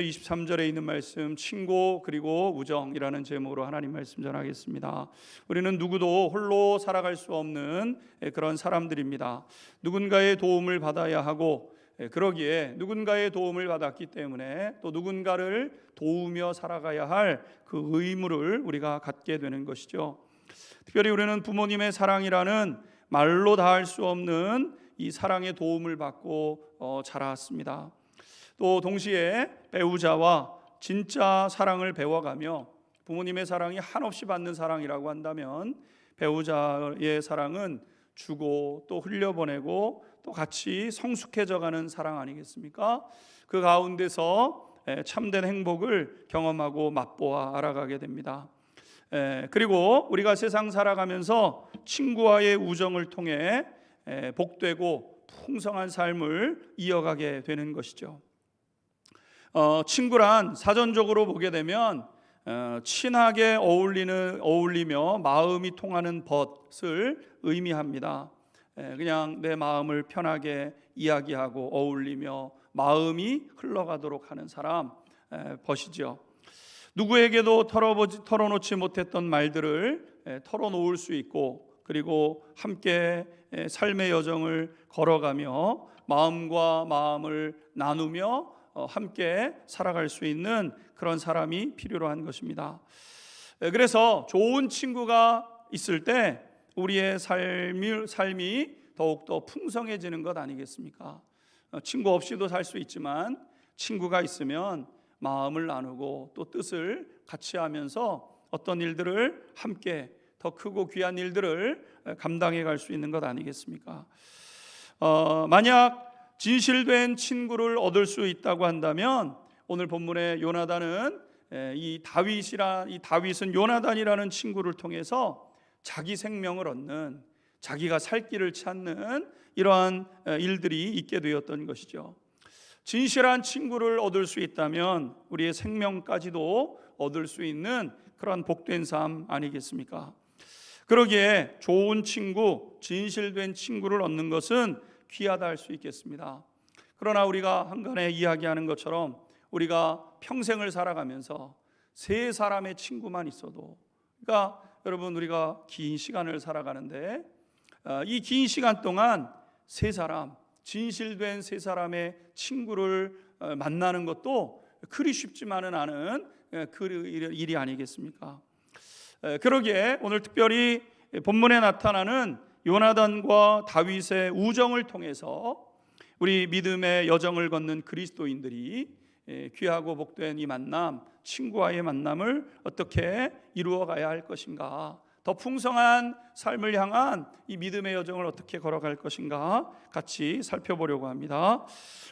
23절에 있는 말씀, 친고 그리고 우정이라는 제목으로 하나님 말씀 전하겠습니다. 우리는 누구도 홀로 살아갈 수 없는 그런 사람들입니다. 누군가의 도움을 받아야 하고, 그러기에 누군가의 도움을 받았기 때문에 또 누군가를 도우며 살아가야 할 그 의무를 우리가 갖게 되는 것이죠. 특별히 우리는 부모님의 사랑이라는 말로 다할 수 없는 이 사랑의 도움을 받고 자랐습니다. 또 동시에 배우자와 진짜 사랑을 배워가며, 부모님의 사랑이 한없이 받는 사랑이라고 한다면 배우자의 사랑은 주고 또 흘려보내고 또 같이 성숙해져가는 사랑 아니겠습니까? 그 가운데서 참된 행복을 경험하고 맛보아 알아가게 됩니다. 그리고 우리가 세상 살아가면서 친구와의 우정을 통해 복되고 풍성한 삶을 이어가게 되는 것이죠. 친구란 사전적으로 보게 되면 친하게 어울리며 마음이 통하는 벗을 의미합니다. 그냥 내 마음을 편하게 이야기하고 어울리며 마음이 흘러가도록 하는 사람, 벗이죠. 누구에게도 털어놓지 못했던 말들을 털어놓을 수 있고, 그리고 함께 삶의 여정을 걸어가며 마음과 마음을 나누며 함께 살아갈 수 있는 그런 사람이 필요로 한 것입니다. 그래서 좋은 친구가 있을 때 우리의 삶이 더욱더 풍성해지는 것 아니겠습니까? 친구 없이도 살 수 있지만 친구가 있으면 마음을 나누고 또 뜻을 같이 하면서 어떤 일들을 함께 더 크고 귀한 일들을 감당해 갈 수 있는 것 아니겠습니까? 만약 진실된 친구를 얻을 수 있다고 한다면 오늘 본문의 요나단은 이 다윗은 요나단이라는 친구를 통해서 자기 생명을 얻는, 자기가 살 길을 찾는 이러한 일들이 있게 되었던 것이죠. 진실한 친구를 얻을 수 있다면 우리의 생명까지도 얻을 수 있는 그런 복된 삶 아니겠습니까? 그러기에 좋은 친구, 진실된 친구를 얻는 것은 귀하다 할 수 있겠습니다. 그러나 우리가 한간에 이야기하는 것처럼 우리가 평생을 살아가면서 세 사람의 친구만 있어도, 그러니까 여러분 우리가 긴 시간을 살아가는데 이 긴 시간 동안 세 사람, 진실된 세 사람의 친구를 만나는 것도 그리 쉽지만은 않은 그 일이 아니겠습니까? 그러기에 오늘 특별히 본문에 나타나는 요나단과 다윗의 우정을 통해서 우리 믿음의 여정을 걷는 그리스도인들이 귀하고 복된 이 만남, 친구와의 만남을 어떻게 이루어가야 할 것인가, 더 풍성한 삶을 향한 이 믿음의 여정을 어떻게 걸어갈 것인가 같이 살펴보려고 합니다.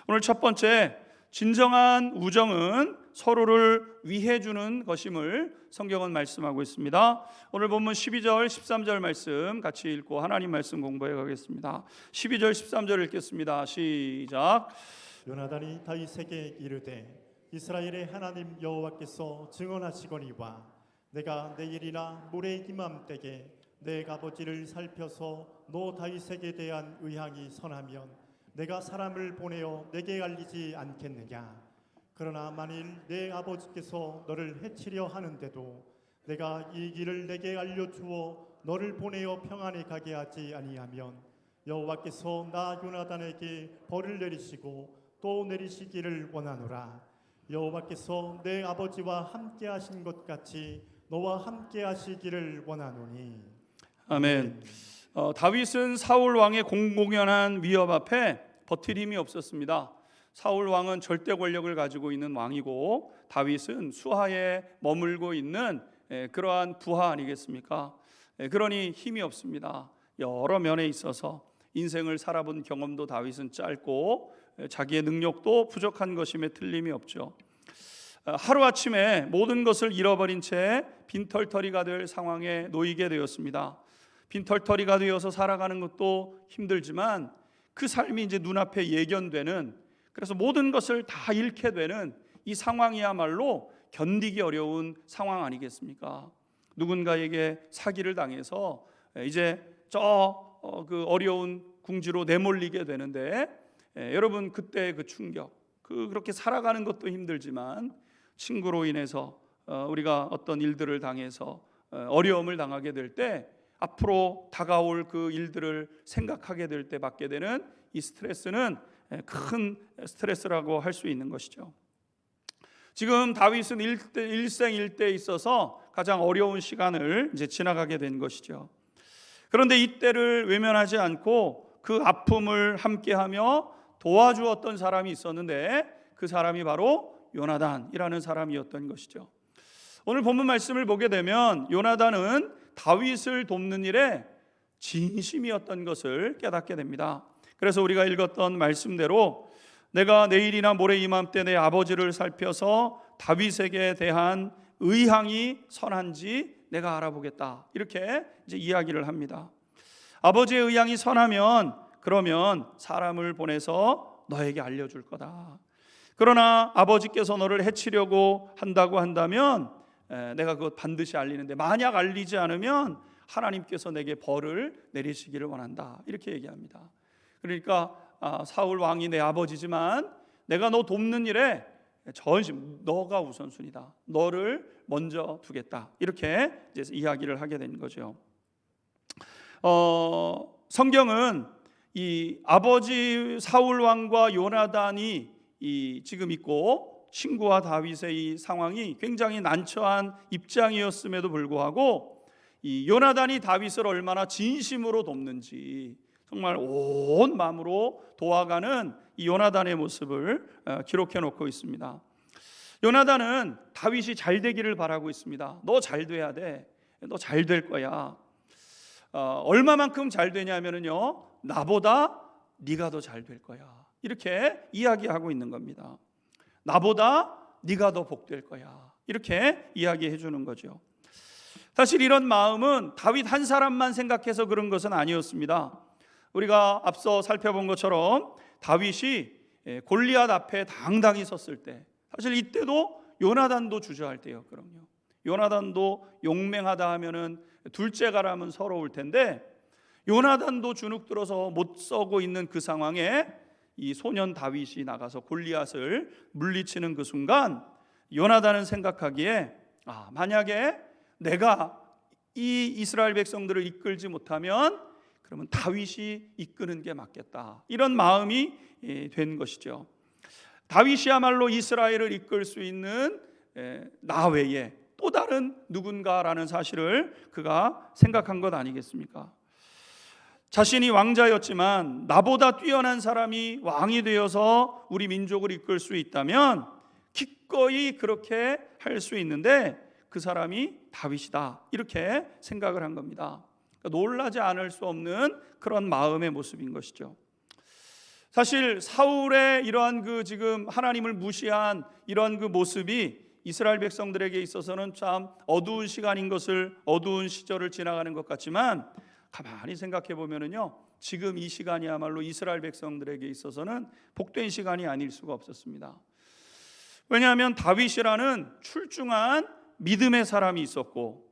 오늘 첫 번째, 진정한 우정은 서로를 위해 주는 것임을 성경은 말씀하고 있습니다. 오늘 본문 12절 13절 말씀 같이 읽고 하나님 말씀 공부해 가겠습니다. 12절 13절 읽겠습니다. 시작. 요나단이 다윗에게 이르되 이스라엘의 하나님 여호와께서 증언하시거니와 내가 내일이나 모레 이맘때에 내 아버지를 살펴서 너 다윗에게 대한 의향이 선하면 내가 사람을 보내어 내게 알리지 않겠느냐. 그러나 만일 내 아버지께서 너를 해치려 하는데도 내가 이 길을 내게 알려주어 너를 보내어 평안히 가게 하지 아니하면 여호와께서 나 요나단에게 벌을 내리시고 또 내리시기를 원하노라. 여호와께서 내 아버지와 함께 하신 것 같이 너와 함께 하시기를 원하노니. 아멘. 다윗은 사울 왕의 공공연한 위협 앞에 버틸 힘이 없었습니다. 사울 왕은 절대 권력을 가지고 있는 왕이고 다윗은 수하에 머물고 있는 그러한 부하 아니겠습니까? 그러니 힘이 없습니다. 여러 면에 있어서 인생을 살아본 경험도 다윗은 짧고 자기의 능력도 부족한 것임에 틀림이 없죠. 하루아침에 모든 것을 잃어버린 채 빈털터리가 될 상황에 놓이게 되었습니다. 빈털터리가 되어서 살아가는 것도 힘들지만 그 삶이 이제 눈앞에 예견되는, 그래서 모든 것을 다 잃게 되는 이 상황이야말로 견디기 어려운 상황 아니겠습니까? 누군가에게 사기를 당해서 이제 그 어려운 궁지로 내몰리게 되는데 여러분 그때의 그 충격, 그렇게 살아가는 것도 힘들지만 친구로 인해서 우리가 어떤 일들을 당해서 어려움을 당하게 될 때 앞으로 다가올 그 일들을 생각하게 될 때 받게 되는 이 스트레스는 큰 스트레스라고 할 수 있는 것이죠. 지금 다윗은 일생일대에 있어서 가장 어려운 시간을 이제 지나가게 된 것이죠. 그런데 이때를 외면하지 않고 그 아픔을 함께하며 도와주었던 사람이 있었는데 그 사람이 바로 요나단이라는 사람이었던 것이죠. 오늘 본문 말씀을 보게 되면 요나단은 다윗을 돕는 일에 진심이었던 것을 깨닫게 됩니다. 그래서 우리가 읽었던 말씀대로 내가 내일이나 모레 이맘때 내 아버지를 살펴서 다윗에게 대한 의향이 선한지 내가 알아보겠다, 이렇게 이제 이야기를 합니다. 아버지의 의향이 선하면 그러면 사람을 보내서 너에게 알려줄 거다. 그러나 아버지께서 너를 해치려고 한다고 한다면 내가 그것 반드시 알리는데 만약 알리지 않으면 하나님께서 내게 벌을 내리시기를 원한다, 이렇게 얘기합니다. 그러니까 사울 왕이 내 아버지지만 내가 너 돕는 일에 전심 너가 우선순위다, 너를 먼저 두겠다, 이렇게 이제 이야기를 하게 된 거죠. 성경은 이 아버지 사울 왕과 요나단이 지금 있고 친구와 다윗의 이 상황이 굉장히 난처한 입장이었음에도 불구하고 이 요나단이 다윗을 얼마나 진심으로 돕는지 정말 온 마음으로 도와가는 이 요나단의 모습을 기록해 놓고 있습니다. 요나단은 다윗이 잘 되기를 바라고 있습니다. 너 잘 돼야 돼. 너 잘 될 거야. 얼마만큼 잘 되냐면요, 나보다 네가 더 잘 될 거야, 이렇게 이야기하고 있는 겁니다. 나보다 네가 더 복될 거야, 이렇게 이야기해 주는 거죠. 사실 이런 마음은 다윗 한 사람만 생각해서 그런 것은 아니었습니다. 우리가 앞서 살펴본 것처럼 다윗이 골리앗 앞에 당당히 섰을 때, 사실 이때도 요나단도 주저할 때였거든요. 요나단도 용맹하다 하면은 둘째가라면 서러울 텐데 요나단도 주눅 들어서 못 서고 있는 그 상황에 이 소년 다윗이 나가서 골리앗을 물리치는 그 순간 요나단은 생각하기에 만약에 내가 이 이스라엘 백성들을 이끌지 못하면 그러면 다윗이 이끄는 게 맞겠다, 이런 마음이 된 것이죠. 다윗이야말로 이스라엘을 이끌 수 있는 나 외에 또 다른 누군가라는 사실을 그가 생각한 것 아니겠습니까? 자신이 왕자였지만 나보다 뛰어난 사람이 왕이 되어서 우리 민족을 이끌 수 있다면 기꺼이 그렇게 할 수 있는데 그 사람이 다윗이다, 이렇게 생각을 한 겁니다. 그러니까 놀라지 않을 수 없는 그런 마음의 모습인 것이죠. 사실 사울의 이러한 그 지금 하나님을 무시한 이러한 그 모습이 이스라엘 백성들에게 있어서는 참 어두운 시간인 것을, 어두운 시절을 지나가는 것 같지만 가만히 생각해 보면은요, 지금 이 시간이야말로 이스라엘 백성들에게 있어서는 복된 시간이 아닐 수가 없었습니다. 왜냐하면 다윗이라는 출중한 믿음의 사람이 있었고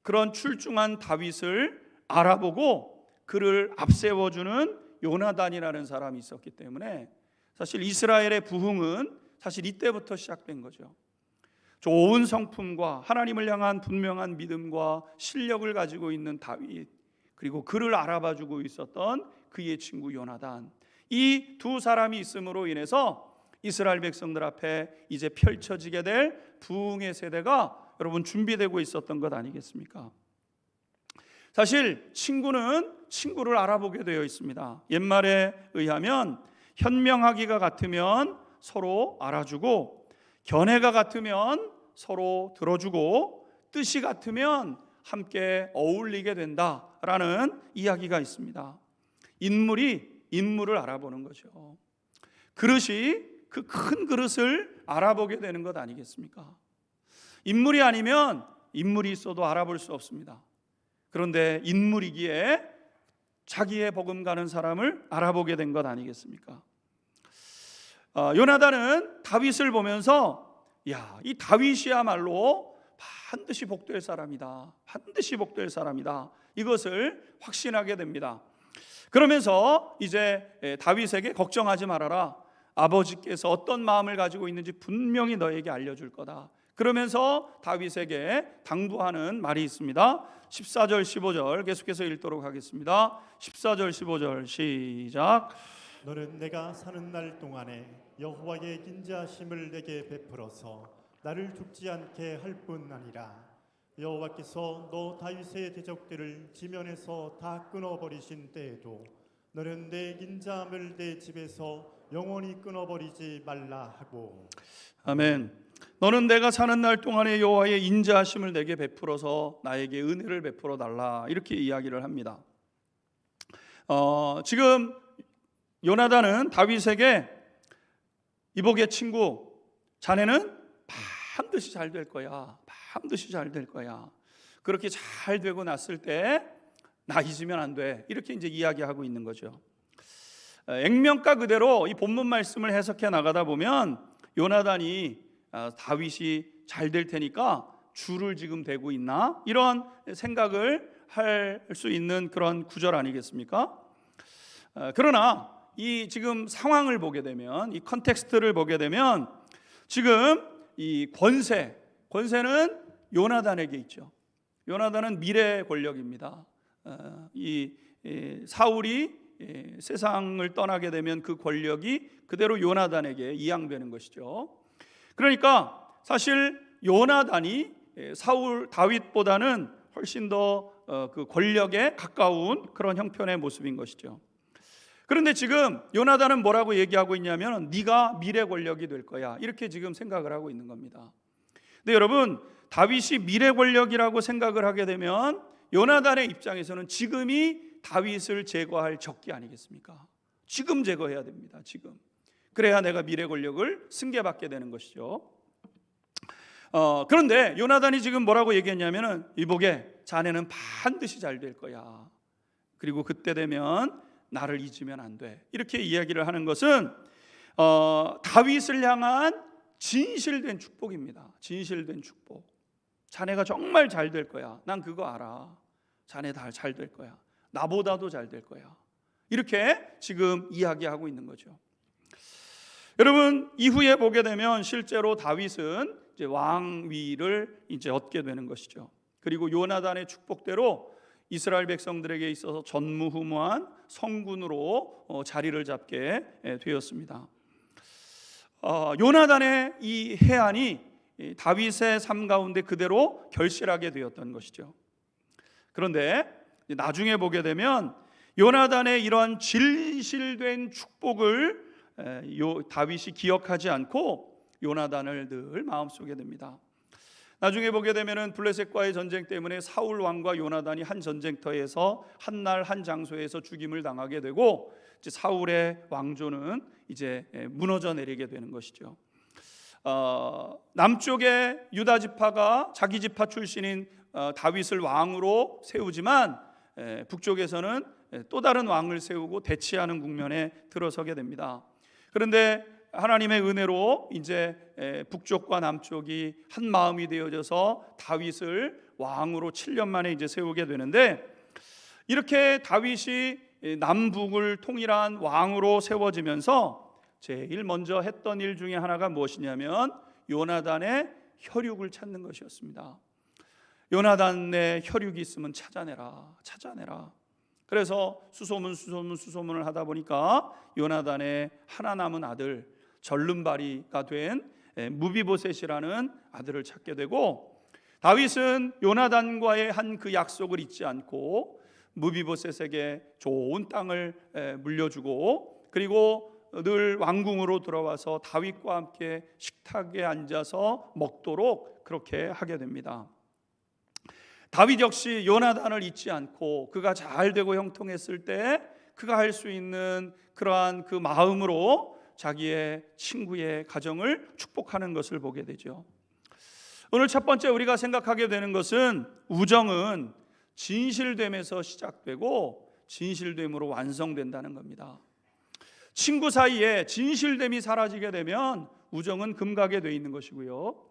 그런 출중한 다윗을 알아보고 그를 앞세워주는 요나단이라는 사람이 있었기 때문에 사실 이스라엘의 부흥은 사실 이때부터 시작된 거죠. 좋은 성품과 하나님을 향한 분명한 믿음과 실력을 가지고 있는 다윗, 그리고 그를 알아봐주고 있었던 그의 친구 요나단, 이 두 사람이 있음으로 인해서 이스라엘 백성들 앞에 이제 펼쳐지게 될 부흥의 세대가 여러분 준비되고 있었던 것 아니겠습니까? 사실 친구는 친구를 알아보게 되어 있습니다. 옛말에 의하면 현명하기가 같으면 서로 알아주고 견해가 같으면 서로 들어주고 뜻이 같으면 함께 어울리게 된다라는 이야기가 있습니다. 인물이 인물을 알아보는 거죠. 그릇이 그 큰 그릇을 알아보게 되는 것 아니겠습니까? 인물이 아니면 인물이 있어도 알아볼 수 없습니다. 그런데 인물이기에 자기의 버금가는 사람을 알아보게 된 것 아니겠습니까? 요나단은 다윗을 보면서 이 다윗이야말로 반드시 복될 사람이다, 반드시 복될 사람이다, 이것을 확신하게 됩니다. 그러면서 이제 다윗에게 걱정하지 말아라, 아버지께서 어떤 마음을 가지고 있는지 분명히 너에게 알려줄 거다. 그러면서 다윗에게 당부하는 말이 있습니다. 14절 15절 계속해서 읽도록 하겠습니다. 14절 15절 시작. 너는 내가 사는 날 동안에 여호와의 인자하심을 내게 베풀어서 나를 죽지 않게 할 뿐 아니라 여호와께서 너 다윗의 대적들을 지면에서 다 끊어버리신 때에도 너는 내 인자함을 내 집에서 영원히 끊어버리지 말라 하고. 아멘. 너는 내가 사는 날 동안에 여호와의 인자하심을 내게 베풀어서 나에게 은혜를 베풀어 달라, 이렇게 이야기를 합니다. 지금 요나단은 다윗에게 이복의 친구, 자네는 반드시 잘 될 거야. 반드시 잘 될 거야. 그렇게 잘 되고 났을 때 나 잊으면 안 돼. 이렇게 이제 이야기하고 있는 거죠. 액면가 그대로 이 본문 말씀을 해석해 나가다 보면 요나단이 다윗이 잘 될 테니까 줄을 지금 대고 있나? 이런 생각을 할 수 있는 그런 구절 아니겠습니까? 그러나 이 지금 상황을 보게 되면, 이 컨텍스트를 보게 되면 지금 이 권세는 요나단에게 있죠. 요나단은 미래 권력입니다. 이 사울이 세상을 떠나게 되면 그 권력이 그대로 요나단에게 이양되는 것이죠. 그러니까 사실 요나단이 다윗보다는 훨씬 더 그 권력에 가까운 그런 형편의 모습인 것이죠. 그런데 지금 요나단은 뭐라고 얘기하고 있냐면 네가 미래 권력이 될 거야, 이렇게 지금 생각을 하고 있는 겁니다. 근데 여러분, 다윗이 미래 권력이라고 생각을 하게 되면 요나단의 입장에서는 지금이 다윗을 제거할 적기 아니겠습니까? 지금 제거해야 됩니다. 지금. 그래야 내가 미래 권력을 승계받게 되는 것이죠. 그런데 요나단이 지금 뭐라고 얘기했냐면은 이복에 자네는 반드시 잘 될 거야. 그리고 그때 되면 나를 잊으면 안 돼. 이렇게 이야기를 하는 것은 다윗을 향한 진실된 축복입니다. 진실된 축복. 자네가 정말 잘 될 거야. 난 그거 알아. 자네 다 잘 될 거야. 나보다도 잘 될 거야. 이렇게 지금 이야기하고 있는 거죠. 여러분, 이후에 보게 되면 실제로 다윗은 이제 왕위를 이제 얻게 되는 것이죠. 그리고 요나단의 축복대로 이스라엘 백성들에게 있어서 전무후무한 성군으로 자리를 잡게 되었습니다. 요나단의 이 해안이 다윗의 삶 가운데 그대로 결실하게 되었던 것이죠. 그런데 나중에 보게 되면 요나단의 이러한 진실된 축복을 다윗이 기억하지 않고 요나단을 늘 마음속에 듭니다. 나중에 보게 되면은 블레셋과의 전쟁 때문에 사울 왕과 요나단이 한 전쟁터에서 한 날 한 장소에서 죽임을 당하게 되고 이제 사울의 왕조는 이제 무너져 내리게 되는 것이죠. 남쪽의 유다 지파가 자기 지파 출신인 다윗을 왕으로 세우지만 북쪽에서는 또 다른 왕을 세우고 대치하는 국면에 들어서게 됩니다. 그런데 하나님의 은혜로 이제 북쪽과 남쪽이 한 마음이 되어져서 다윗을 왕으로 7년 만에 이제 세우게 되는데, 이렇게 다윗이 남북을 통일한 왕으로 세워지면서 제일 먼저 했던 일 중에 하나가 무엇이냐면 요나단의 혈육을 찾는 것이었습니다. 요나단의 혈육이 있으면 찾아내라. 그래서 수소문을 하다 보니까 요나단의 하나 남은 아들, 절름발이가 된 무비보셋이라는 아들을 찾게 되고, 다윗은 요나단과의 한 그 약속을 잊지 않고 무비보셋에게 좋은 땅을 물려주고, 그리고 늘 왕궁으로 들어와서 다윗과 함께 식탁에 앉아서 먹도록 그렇게 하게 됩니다. 다윗 역시 요나단을 잊지 않고 그가 잘 되고 형통했을 때 그가 할 수 있는 그러한 그 마음으로 자기의 친구의 가정을 축복하는 것을 보게 되죠. 오늘 첫 번째 우리가 생각하게 되는 것은 우정은 진실됨에서 시작되고 진실됨으로 완성된다는 겁니다. 친구 사이에 진실됨이 사라지게 되면 우정은 금가게 되어 있는 것이고요.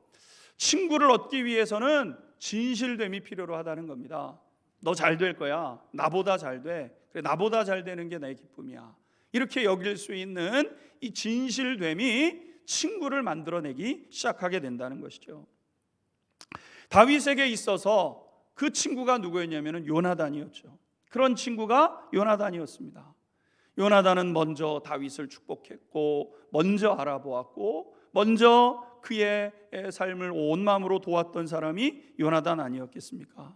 친구를 얻기 위해서는 진실됨이 필요로 하다는 겁니다. 너 잘 될 거야. 나보다 잘 돼. 그래, 나보다 잘 되는 게 내 기쁨이야. 이렇게 여길 수 있는 이 진실됨이 친구를 만들어내기 시작하게 된다는 것이죠. 다윗에게 있어서 그 친구가 누구였냐면 요나단이었죠. 그런 친구가 요나단이었습니다. 요나단은 먼저 다윗을 축복했고, 먼저 알아보았고, 먼저 그의 삶을 온 마음으로 도왔던 사람이 요나단 아니었겠습니까?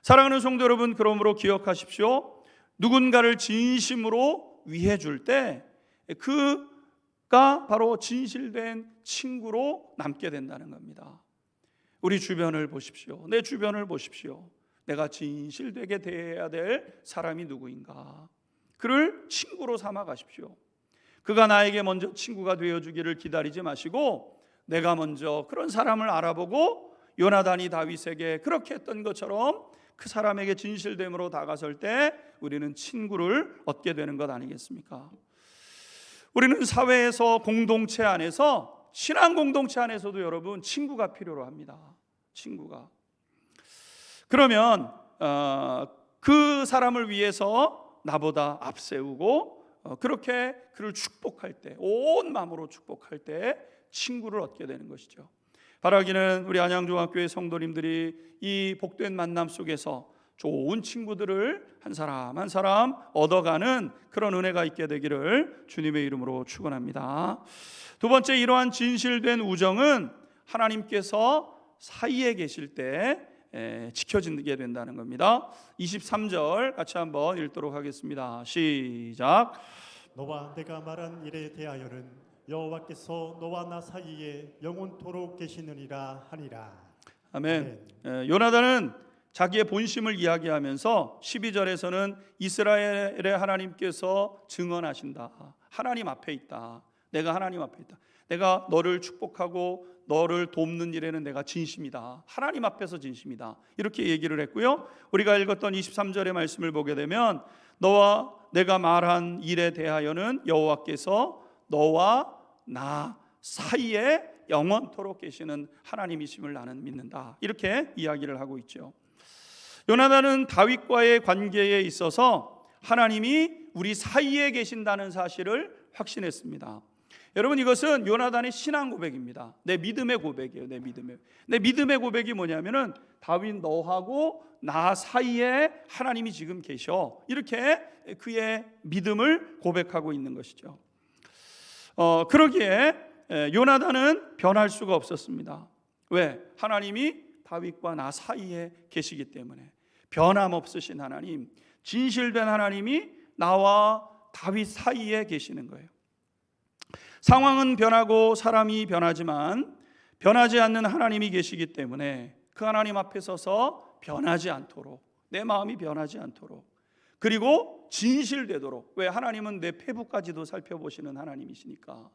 사랑하는 성도 여러분, 그러므로 기억하십시오. 누군가를 진심으로 위해 줄 때 그가 바로 진실된 친구로 남게 된다는 겁니다. 우리 주변을 보십시오. 내 주변을 보십시오. 내가 진실되게 대해야 될 사람이 누구인가? 그를 친구로 삼아 가십시오. 그가 나에게 먼저 친구가 되어주기를 기다리지 마시고 내가 먼저 그런 사람을 알아보고 요나단이 다윗에게 그렇게 했던 것처럼 그 사람에게 진실됨으로 다가설 때 우리는 친구를 얻게 되는 것 아니겠습니까? 우리는 사회에서 공동체 안에서, 신앙 공동체 안에서도 여러분 친구가 필요로 합니다. 친구가. 그러면 그 사람을 위해서 나보다 앞세우고 그렇게 그를 축복할 때, 온 마음으로 축복할 때 친구를 얻게 되는 것이죠. 바라기는 우리 안양중학교의 성도님들이 이 복된 만남 속에서 좋은 친구들을 한 사람 한 사람 얻어가는 그런 은혜가 있게 되기를 주님의 이름으로 축원합니다. 두 번째, 이러한 진실된 우정은 하나님께서 사이에 계실 때 지켜지게 된다는 겁니다. 23절 같이 한번 읽도록 하겠습니다. 시작. 너와 내가 말한 일에 대하여는 여호와께서 너와 나 사이에 영원토록 계시느니라 하니라. 아멘. 요나단은 자기의 본심을 이야기하면서 12절에서는 이스라엘의 하나님께서 증언하신다. 하나님 앞에 있다. 내가 하나님 앞에 있다. 내가 너를 축복하고 너를 돕는 일에는 내가 진심이다. 하나님 앞에서 진심이다. 이렇게 얘기를 했고요. 우리가 읽었던 23절의 말씀을 보게 되면 너와 내가 말한 일에 대하여는 여호와께서 너와 나 사이에 영원토록 계시는 하나님이심을 나는 믿는다. 이렇게 이야기를 하고 있죠. 요나단은 다윗과의 관계에 있어서 하나님이 우리 사이에 계신다는 사실을 확신했습니다. 여러분, 이것은 요나단의 신앙 고백입니다. 내 믿음의 고백이에요. 내 믿음의 고백이 뭐냐면은 다윗 너하고 나 사이에 하나님이 지금 계셔. 이렇게 그의 믿음을 고백하고 있는 것이죠. 그러기에 요나단은 변할 수가 없었습니다. 왜? 하나님이 다윗과 나 사이에 계시기 때문에. 변함없으신 하나님, 진실된 하나님이 나와 다윗 사이에 계시는 거예요. 상황은 변하고 사람이 변하지만 변하지 않는 하나님이 계시기 때문에 그 하나님 앞에 서서 변하지 않도록, 내 마음이 변하지 않도록, 그리고 진실되도록. 왜? 하나님은 내 폐부까지도 살펴보시는 하나님이시니까.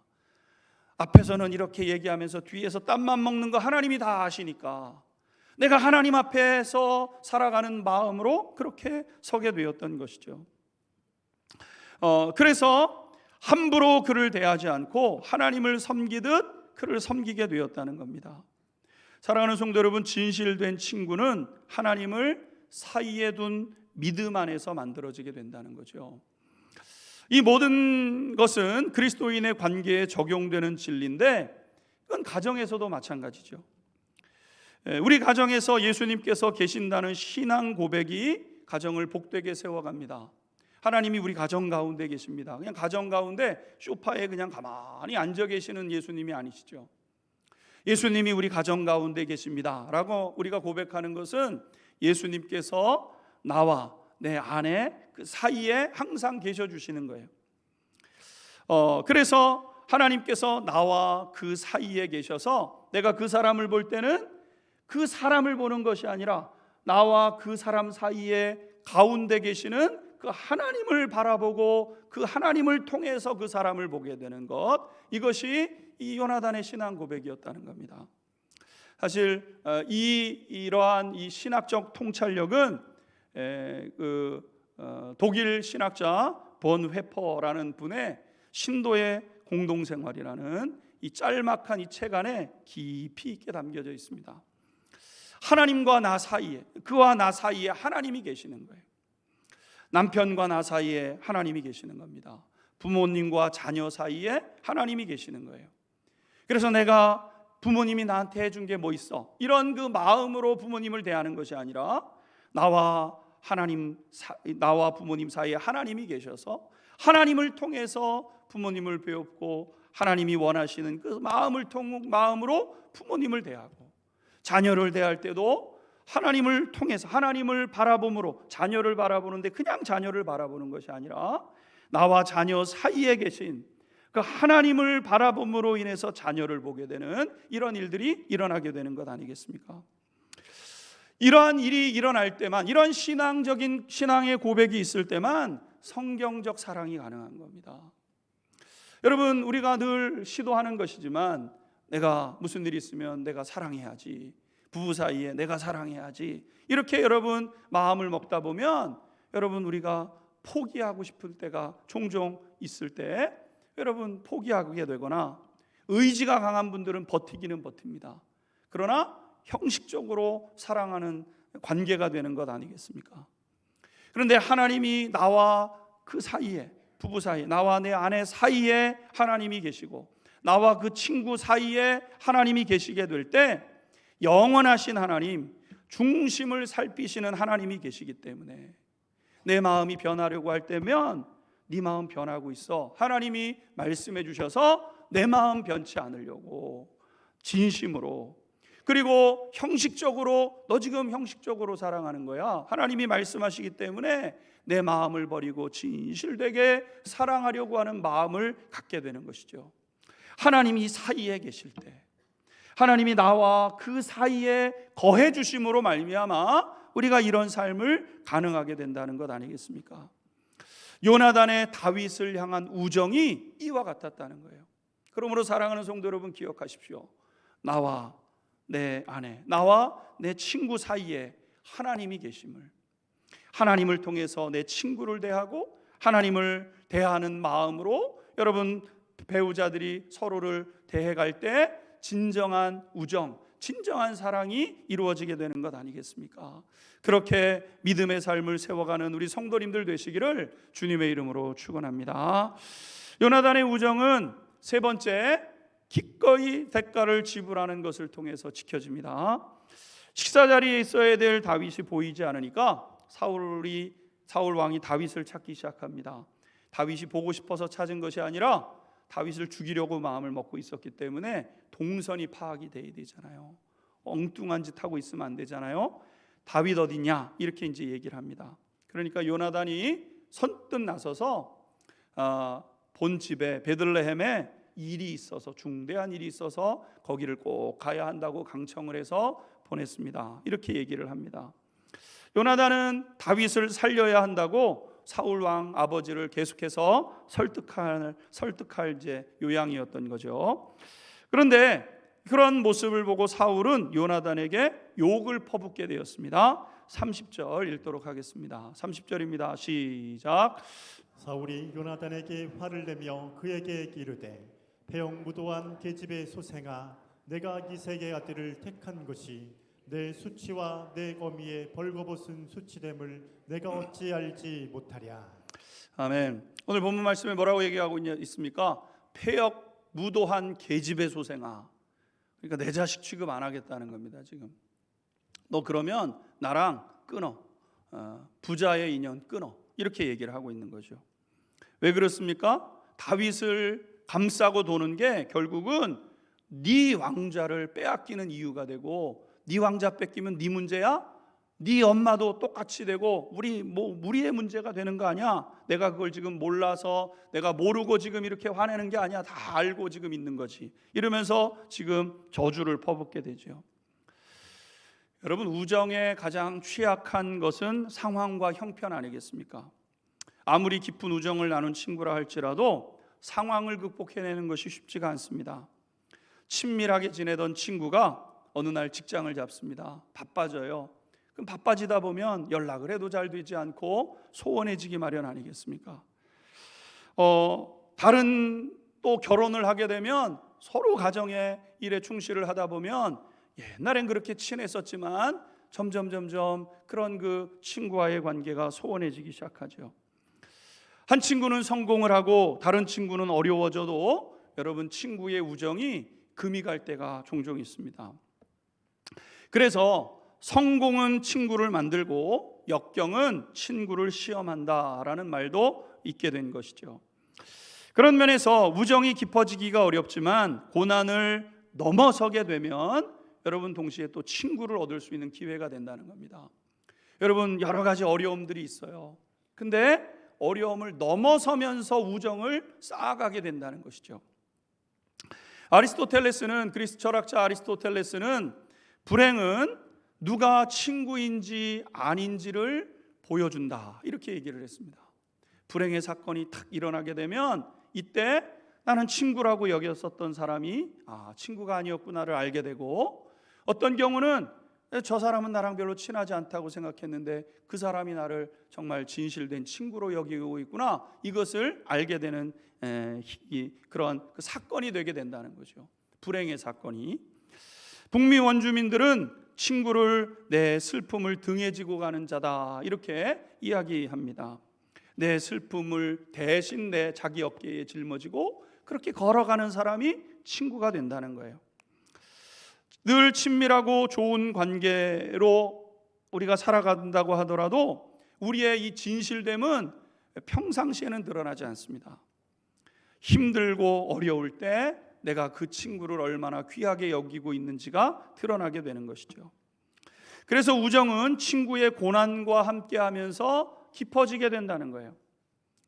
앞에서는 이렇게 얘기하면서 뒤에서 땀만 먹는 거 하나님이 다 아시니까 내가 하나님 앞에서 살아가는 마음으로 그렇게 서게 되었던 것이죠. 그래서 함부로 그를 대하지 않고 하나님을 섬기듯 그를 섬기게 되었다는 겁니다. 사랑하는 성도 여러분, 진실된 친구는 하나님을 사이에 둔 믿음 안에서 만들어지게 된다는 거죠. 이 모든 것은 그리스도인의 관계에 적용되는 진리인데 이건 가정에서도 마찬가지죠. 우리 가정에서 예수님께서 계신다는 신앙 고백이 가정을 복되게 세워갑니다. 하나님이 우리 가정 가운데 계십니다. 그냥 가정 가운데 소파에 그냥 가만히 앉아 계시는 예수님이 아니시죠. 예수님이 우리 가정 가운데 계십니다 라고 우리가 고백하는 것은 예수님께서 나와 내 아내 그 사이에 항상 계셔 주시는 거예요. 그래서 하나님께서 나와 그 사이에 계셔서 내가 그 사람을 볼 때는 그 사람을 보는 것이 아니라 나와 그 사람 사이에 가운데 계시는 그 하나님을 바라보고 그 하나님을 통해서 그 사람을 보게 되는 것, 이것이 이 요나단의 신앙 고백이었다는 겁니다. 사실 이러한 이 신학적 통찰력은 독일 신학자 본 회퍼라는 분의 신도의 공동생활이라는 이 짤막한 이 책 안에 깊이 있게 담겨져 있습니다. 하나님과 나 사이에, 그와 나 사이에 하나님이 계시는 거예요. 남편과 나 사이에 하나님이 계시는 겁니다. 부모님과 자녀 사이에 하나님이 계시는 거예요. 그래서 내가 부모님이 나한테 해준 게 뭐 있어? 이런 그 마음으로 부모님을 대하는 것이 아니라 나와 부모님 사이에 하나님이 계셔서 하나님을 통해서 부모님을 배웠고 하나님이 원하시는 그 마음으로 부모님을 대하고 자녀를 대할 때도 하나님을 통해서 하나님을 바라봄으로 자녀를 바라보는데 그냥 자녀를 바라보는 것이 아니라 나와 자녀 사이에 계신 그 하나님을 바라봄으로 인해서 자녀를 보게 되는 이런 일들이 일어나게 되는 것 아니겠습니까? 이러한 일이 일어날 때만, 이런 신앙의 고백이 있을 때만 성경적 사랑이 가능한 겁니다. 여러분, 우리가 늘 시도하는 것이지만 내가 무슨 일이 있으면 내가 사랑해야지, 부부 사이에 내가 사랑해야지, 이렇게 여러분 마음을 먹다 보면 여러분 우리가 포기하고 싶을 때가 종종 있을 때 여러분 포기하게 되거나 의지가 강한 분들은 버티기는 버팁니다. 그러나 형식적으로 사랑하는 관계가 되는 것 아니겠습니까? 그런데 하나님이 나와 그 사이에, 부부 사이에, 나와 내 아내 사이에 하나님이 계시고 나와 그 친구 사이에 하나님이 계시게 될 때 영원하신 하나님, 중심을 살피시는 하나님이 계시기 때문에 내 마음이 변하려고 할 때면 네 마음 변하고 있어, 하나님이 말씀해 주셔서 내 마음 변치 않으려고 진심으로, 그리고 형식적으로 너 지금 형식적으로 사랑하는 거야, 하나님이 말씀하시기 때문에 내 마음을 버리고 진실되게 사랑하려고 하는 마음을 갖게 되는 것이죠. 하나님이 사이에 계실 때, 하나님이 나와 그 사이에 거해 주심으로 말미암아 우리가 이런 삶을 가능하게 된다는 것 아니겠습니까? 요나단의 다윗을 향한 우정이 이와 같았다는 거예요. 그러므로 사랑하는 성도 여러분, 기억하십시오. 나와 내 아내, 나와 내 친구 사이에 하나님이 계심을, 하나님을 통해서 내 친구를 대하고 하나님을 대하는 마음으로 여러분 배우자들이 서로를 대해갈 때 진정한 우정, 진정한 사랑이 이루어지게 되는 것 아니겠습니까? 그렇게 믿음의 삶을 세워가는 우리 성도님들 되시기를 주님의 이름으로 축원합니다. 요나단의 우정은 세 번째, 기꺼이 대가를 지불하는 것을 통해서 지켜집니다. 식사 자리에 있어야 될 다윗이 보이지 않으니까 사울 왕이 다윗을 찾기 시작합니다. 다윗이 보고 싶어서 찾은 것이 아니라 다윗을 죽이려고 마음을 먹고 있었기 때문에 동선이 파악이 돼야 되잖아요. 엉뚱한 짓 하고 있으면 안 되잖아요. 다윗 어디냐 이렇게 이제 얘기를 합니다. 그러니까 요나단이 선뜻 나서서 본 집에 베들레헴에 일이 있어서, 중대한 일이 있어서 거기를 꼭 가야 한다고 강청을 해서 보냈습니다. 이렇게 얘기를 합니다. 요나단은 다윗을 살려야 한다고 사울 왕 아버지를 계속해서 설득할 이제 요양이었던 거죠. 그런데 그런 모습을 보고 사울은 요나단에게 욕을 퍼붓게 되었습니다. 30절 읽도록 하겠습니다. 30절입니다. 시작. 사울이 요나단에게 화를 내며 그에게 이르되 배영무도한 계집의 소생아, 내가 이새의 아들을 택한 것이 내 수치와 내 어미의 벌거벗은 수치됨을 내가 어찌 알지 못하랴. 아멘. 오늘 본문 말씀에 뭐라고 얘기하고 있습니까? 폐역 무도한 계집의 소생아. 그러니까 내 자식 취급 안 하겠다는 겁니다. 지금 너 그러면 나랑 끊어, 부자의 인연 끊어, 이렇게 얘기를 하고 있는 거죠. 왜 그렇습니까? 다윗을 감싸고 도는 게 결국은 네 왕자를 빼앗기는 이유가 되고, 네 왕자 뺏기면 네 문제야? 네 엄마도 똑같이 되고 우리의 문제가 되는 거 아니야? 내가 그걸 지금 몰라서, 내가 모르고 지금 이렇게 화내는 게 아니야. 다 알고 지금 있는 거지. 이러면서 지금 저주를 퍼붓게 되죠. 여러분, 우정에 가장 취약한 것은 상황과 형편 아니겠습니까? 아무리 깊은 우정을 나눈 친구라 할지라도 상황을 극복해내는 것이 쉽지가 않습니다. 친밀하게 지내던 친구가 어느 날 직장을 잡습니다. 바빠져요. 그럼 바빠지다 보면 연락을 해도 잘 되지 않고 소원해지기 마련 아니겠습니까? 다른 또 결혼을 하게 되면 서로 가정의 일에 충실을 하다 보면 옛날엔 그렇게 친했었지만 점점 그런 그 친구와의 관계가 소원해지기 시작하죠. 한 친구는 성공을 하고 다른 친구는 어려워져도 여러분 친구의 우정이 금이 갈 때가 종종 있습니다. 그래서 성공은 친구를 만들고 역경은 친구를 시험한다라는 말도 있게 된 것이죠. 그런 면에서 우정이 깊어지기가 어렵지만 고난을 넘어서게 되면 여러분 동시에 또 친구를 얻을 수 있는 기회가 된다는 겁니다. 여러분 여러 가지 어려움들이 있어요. 근데 어려움을 넘어서면서 우정을 쌓아가게 된다는 것이죠. 그리스 철학자 아리스토텔레스는 불행은 누가 친구인지 아닌지를 보여준다 이렇게 얘기를 했습니다. 불행의 사건이 탁 일어나게 되면 이때 나는 친구라고 여겼었던 사람이 친구가 아니었구나를 알게 되고, 어떤 경우는 저 사람은 나랑 별로 친하지 않다고 생각했는데 그 사람이 나를 정말 진실된 친구로 여기고 있구나, 이것을 알게 되는 그런 사건이 되게 된다는 거죠. 불행의 사건이. 북미 원주민들은 친구를 내 슬픔을 등에 지고 가는 자다 이렇게 이야기합니다. 내 슬픔을 대신 내 자기 어깨에 짊어지고 그렇게 걸어가는 사람이 친구가 된다는 거예요. 늘 친밀하고 좋은 관계로 우리가 살아간다고 하더라도 우리의 이 진실됨은 평상시에는 드러나지 않습니다. 힘들고 어려울 때 내가 그 친구를 얼마나 귀하게 여기고 있는지가 드러나게 되는 것이죠. 그래서 우정은 친구의 고난과 함께하면서 깊어지게 된다는 거예요.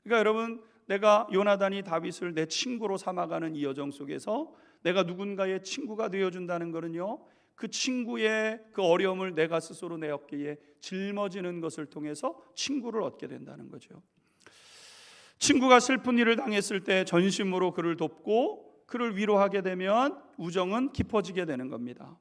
그러니까 여러분, 내가 요나단이 다윗을 내 친구로 삼아가는 이 여정 속에서 내가 누군가의 친구가 되어준다는 것은요, 그 친구의 그 어려움을 내가 스스로 내 어깨에 짊어지는 것을 통해서 친구를 얻게 된다는 거죠. 친구가 슬픈 일을 당했을 때 전심으로 그를 돕고 그를 위로하게 되면 우정은 깊어지게 되는 겁니다.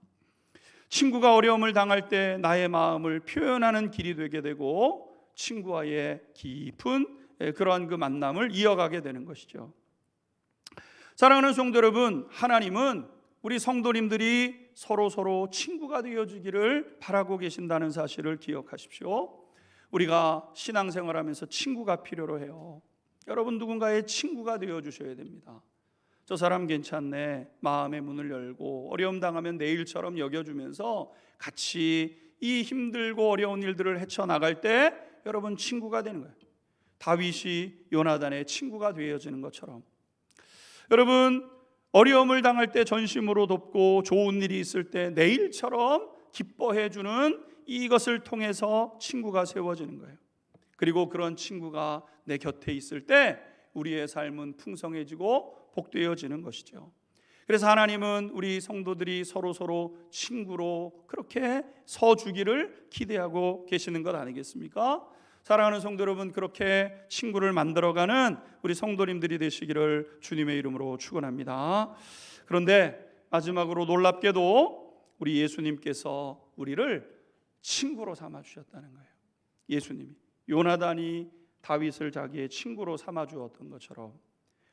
친구가 어려움을 당할 때 나의 마음을 표현하는 길이 되게 되고 친구와의 깊은 그러한 그 만남을 이어가게 되는 것이죠. 사랑하는 성도 여러분, 하나님은 우리 성도님들이 서로 친구가 되어주기를 바라고 계신다는 사실을 기억하십시오. 우리가 신앙생활하면서 친구가 필요로 해요. 여러분 누군가의 친구가 되어주셔야 됩니다. 저 사람 괜찮네, 마음의 문을 열고 어려움 당하면 내일처럼 여겨주면서 같이 이 힘들고 어려운 일들을 헤쳐나갈 때 여러분 친구가 되는 거예요. 다윗이 요나단의 친구가 되어지는 것처럼 여러분 어려움을 당할 때 전심으로 돕고 좋은 일이 있을 때 내일처럼 기뻐해 주는 이것을 통해서 친구가 세워지는 거예요. 그리고 그런 친구가 내 곁에 있을 때 우리의 삶은 풍성해지고 복되어지는 것이죠. 그래서 하나님은 우리 성도들이 서로 친구로 그렇게 서주기를 기대하고 계시는 것 아니겠습니까? 사랑하는 성도 여러분, 그렇게 친구를 만들어가는 우리 성도님들이 되시기를 주님의 이름으로 축원합니다. 그런데 마지막으로 놀랍게도 우리 예수님께서 우리를 친구로 삼아 주셨다는 거예요. 예수님이, 요나단이 다윗을 자기의 친구로 삼아 주었던 것처럼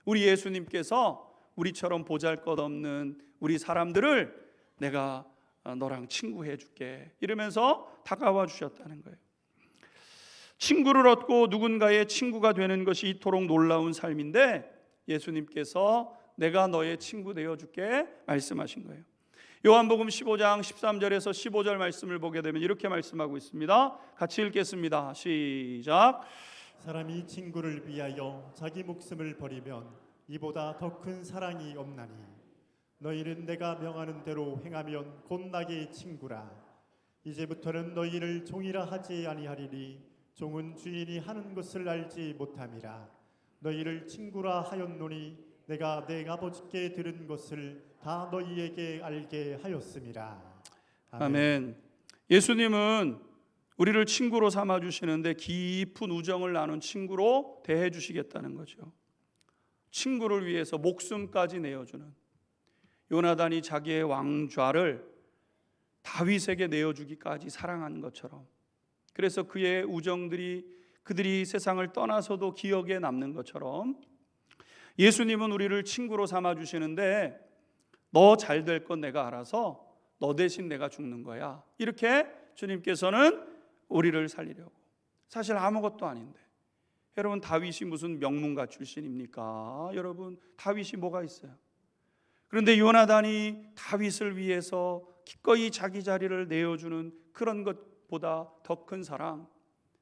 우리 예수님께서 우리처럼 보잘것없는 우리 사람들을 내가 너랑 친구해 줄게 이러면서 다가와 주셨다는 거예요. 친구를 얻고 누군가의 친구가 되는 것이 이토록 놀라운 삶인데 예수님께서 내가 너의 친구 되어줄게 말씀하신 거예요. 요한복음 15장 13절에서 15절 말씀을 보게 되면 이렇게 말씀하고 있습니다. 같이 읽겠습니다. 시작. 사람이 친구를 위하여 자기 목숨을 버리면 이보다 더 큰 사랑이 없나니 너희는 내가 명하는 대로 행하면 곧 나의 친구라. 이제부터는 너희를 종이라 하지 아니하리니 종은 주인이 하는 것을 알지 못함이라. 너희를 친구라 하였노니 내가 내 아버지께 들은 것을 다 너희에게 알게 하였음이라. 아멘. 예수님은 우리를 친구로 삼아 주시는데 깊은 우정을 나눈 친구로 대해 주시겠다는 거죠. 친구를 위해서 목숨까지 내어주는, 요나단이 자기의 왕좌를 다윗에게 내어주기까지 사랑한 것처럼, 그래서 그의 우정들이 그들이 세상을 떠나서도 기억에 남는 것처럼 예수님은 우리를 친구로 삼아 주시는데 너 잘 될 건 내가 알아서 너 대신 내가 죽는 거야, 이렇게 주님께서는 우리를 살리려고, 사실 아무것도 아닌데 여러분, 다윗이 무슨 명문가 출신입니까? 여러분, 다윗이 뭐가 있어요? 그런데 요나단이 다윗을 위해서 기꺼이 자기 자리를 내어주는 그런 것보다 더 큰 사랑,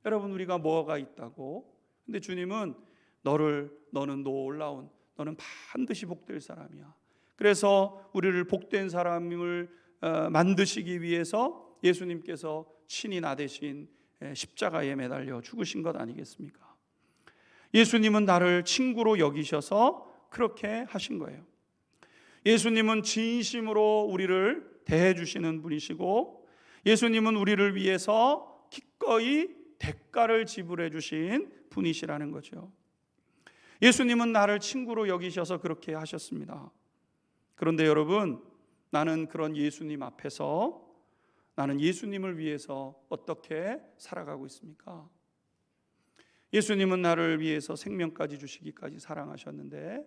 여러분, 우리가 뭐가 있다고? 근데 주님은 너는 놀라운, 너는 반드시 복될 사람이야. 그래서 우리를 복된 사람을 만드시기 위해서 예수님께서 친히 나 대신 십자가에 매달려 죽으신 것 아니겠습니까? 예수님은 나를 친구로 여기셔서 그렇게 하신 거예요. 예수님은 진심으로 우리를 대해 주시는 분이시고, 예수님은 우리를 위해서 기꺼이 대가를 지불해 주신 분이시라는 거죠. 예수님은 나를 친구로 여기셔서 그렇게 하셨습니다. 그런데 여러분, 나는 그런 예수님 앞에서, 나는 예수님을 위해서 어떻게 살아가고 있습니까? 예수님은 나를 위해서 생명까지 주시기까지 사랑하셨는데,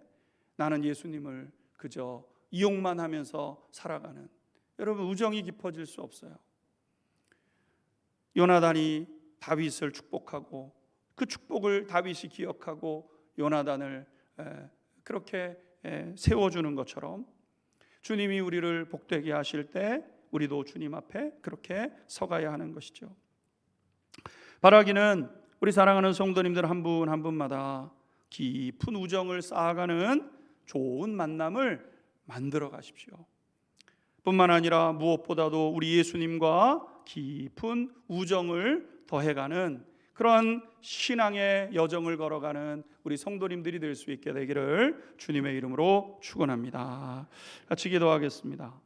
나는 예수님을 그저 이용만 하면서 살아가는, 여러분, 우정이 깊어질 수 없어요. 요나단이 다윗을 축복하고 그 축복을 다윗이 기억하고 요나단을 그렇게 세워주는 것처럼, 주님이 우리를 복되게 하실 때 우리도 주님 앞에 그렇게 서가야 하는 것이죠. 바라기는 우리 사랑하는 성도님들 한 분 한 분마다 깊은 우정을 쌓아가는 좋은 만남을 만들어 가십시오. 뿐만 아니라 무엇보다도 우리 예수님과 깊은 우정을 더해가는 그런 신앙의 여정을 걸어가는 우리 성도님들이 될 수 있게 되기를 주님의 이름으로 축원합니다. 같이 기도하겠습니다.